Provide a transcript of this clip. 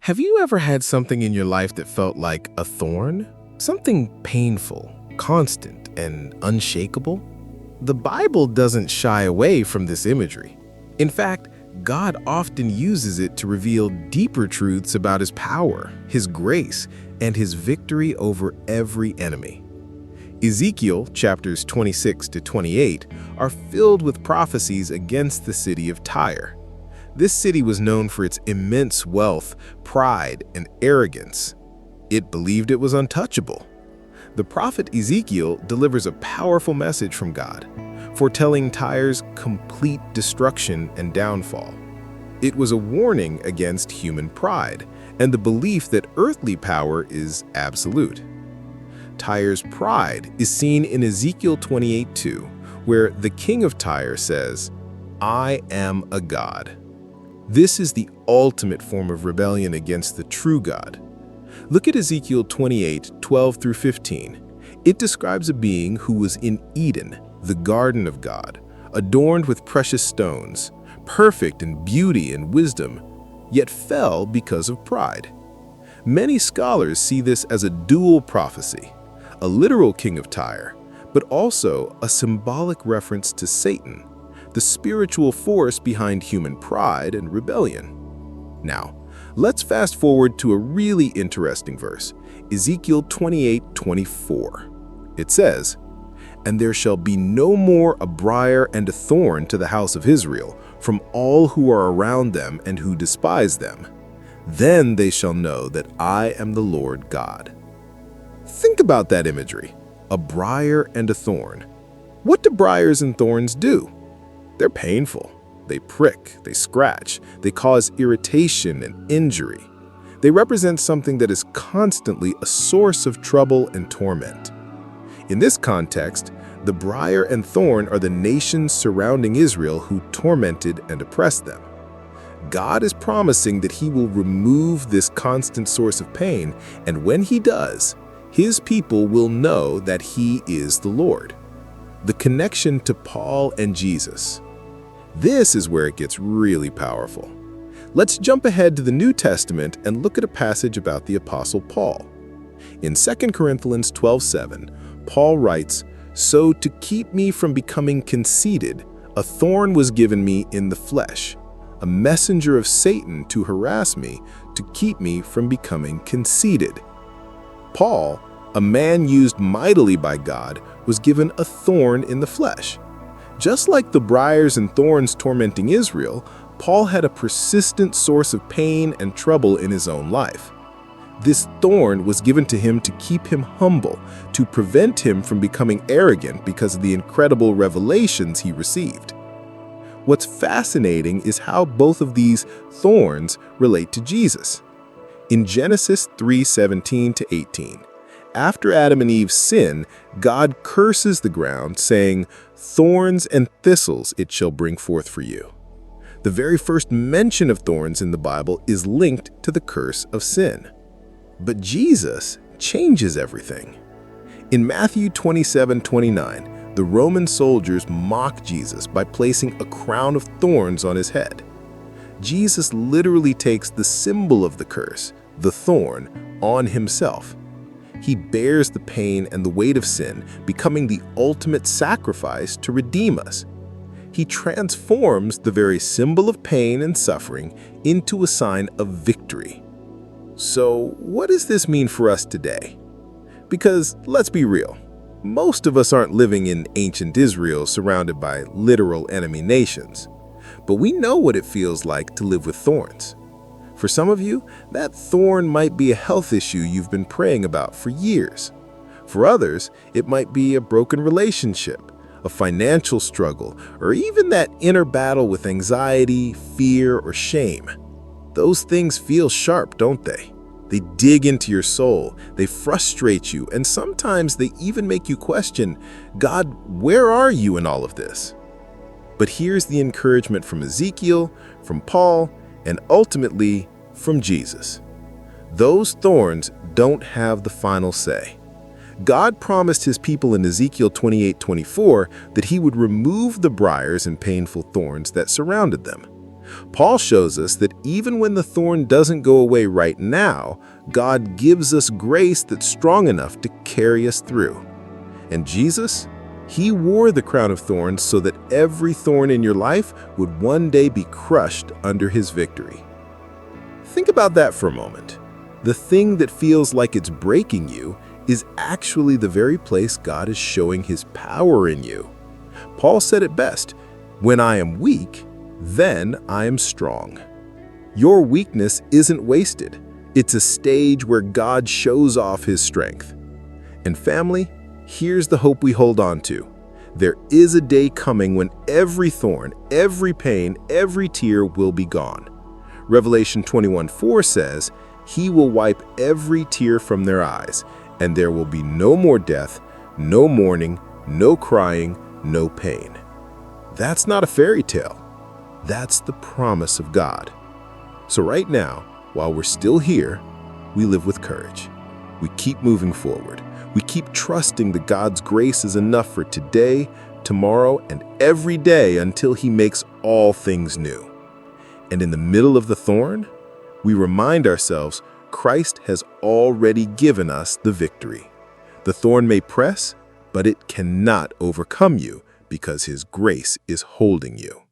Have you ever had something in your life that felt like a thorn? Something painful, constant, and unshakable? The Bible doesn't shy away from this imagery. In fact, God often uses it to reveal deeper truths about His power, His grace, and His victory over every enemy. Ezekiel chapters 26 to 28 are filled with prophecies against the city of Tyre. This city was known for its immense wealth, pride, and arrogance. It believed it was untouchable. The prophet Ezekiel delivers a powerful message from God, foretelling Tyre's complete destruction and downfall. It was a warning against human pride and the belief that earthly power is absolute. Tyre's pride is seen in Ezekiel 28:2, where the king of Tyre says, "I am a god." This is the ultimate form of rebellion against the true God. Look at Ezekiel 28:12 through 15. It describes a being who was in Eden, the garden of God, adorned with precious stones, perfect in beauty and wisdom, yet fell because of pride. Many scholars see this as a dual prophecy, a literal king of Tyre, but also a symbolic reference to Satan, the spiritual force behind human pride and rebellion. Now, let's fast forward to a really interesting verse, Ezekiel 28:24. It says, "And there shall be no more a briar and a thorn to the house of Israel, from all who are around them and who despise them. Then they shall know that I am the Lord God." Think about that imagery, a briar and a thorn. What do briars and thorns do? They're painful. They prick, they scratch, they cause irritation and injury. They represent something that is constantly a source of trouble and torment. In this context, the briar and thorn are the nations surrounding Israel who tormented and oppressed them. God is promising that He will remove this constant source of pain, and when He does, His people will know that He is the Lord. The connection to Paul and Jesus. This is where it gets really powerful. Let's jump ahead to the New Testament and look at a passage about the Apostle Paul. In 2 Corinthians 12:7, Paul writes, "So to keep me from becoming conceited, a thorn was given me in the flesh, a messenger of Satan to harass me, to keep me from becoming conceited." Paul, a man used mightily by God, was given a thorn in the flesh. Just like the briars and thorns tormenting Israel, Paul had a persistent source of pain and trouble in his own life. This thorn was given to him to keep him humble, to prevent him from becoming arrogant because of the incredible revelations he received. What's fascinating is how both of these thorns relate to Jesus. In Genesis 3:17-18, after Adam and Eve's sin, God curses the ground, saying, "Thorns and thistles it shall bring forth for you." The very first mention of thorns in the Bible is linked to the curse of sin. But Jesus changes everything. In Matthew 27:29, the Roman soldiers mock Jesus by placing a crown of thorns on his head. Jesus literally takes the symbol of the curse, the thorn, on himself. He bears the pain and the weight of sin, becoming the ultimate sacrifice to redeem us. He transforms the very symbol of pain and suffering into a sign of victory. So, what does this mean for us today? Because, let's be real, most of us aren't living in ancient Israel surrounded by literal enemy nations. But we know what it feels like to live with thorns. For some of you, that thorn might be a health issue you've been praying about for years. For others, it might be a broken relationship, a financial struggle, or even that inner battle with anxiety, fear, or shame. Those things feel sharp, don't they? They dig into your soul, they frustrate you, and sometimes they even make you question, God, where are you in all of this? But here's the encouragement from Ezekiel, from Paul, and ultimately from Jesus. Those thorns don't have the final say. God promised His people in Ezekiel 28:24 that He would remove the briars and painful thorns that surrounded them. Paul shows us that even when the thorn doesn't go away right now, God gives us grace that's strong enough to carry us through. And Jesus, he wore the crown of thorns so that every thorn in your life would one day be crushed under his victory. Think about that for a moment. The thing that feels like it's breaking you is actually the very place God is showing his power in you. Paul said it best, "When I am weak, then I am strong." Your weakness isn't wasted. It's a stage where God shows off his strength. And family, here's the hope we hold on to. There is a day coming when every thorn, every pain, every tear will be gone. Revelation 21:4 says, "He will wipe every tear from their eyes, and there will be no more death, no mourning, no crying, no pain." That's not a fairy tale. That's the promise of God. So right now, while we're still here, we live with courage. We keep moving forward. We keep trusting that God's grace is enough for today, tomorrow, and every day until he makes all things new. And in the middle of the thorn, we remind ourselves Christ has already given us the victory. The thorn may press, but it cannot overcome you because his grace is holding you.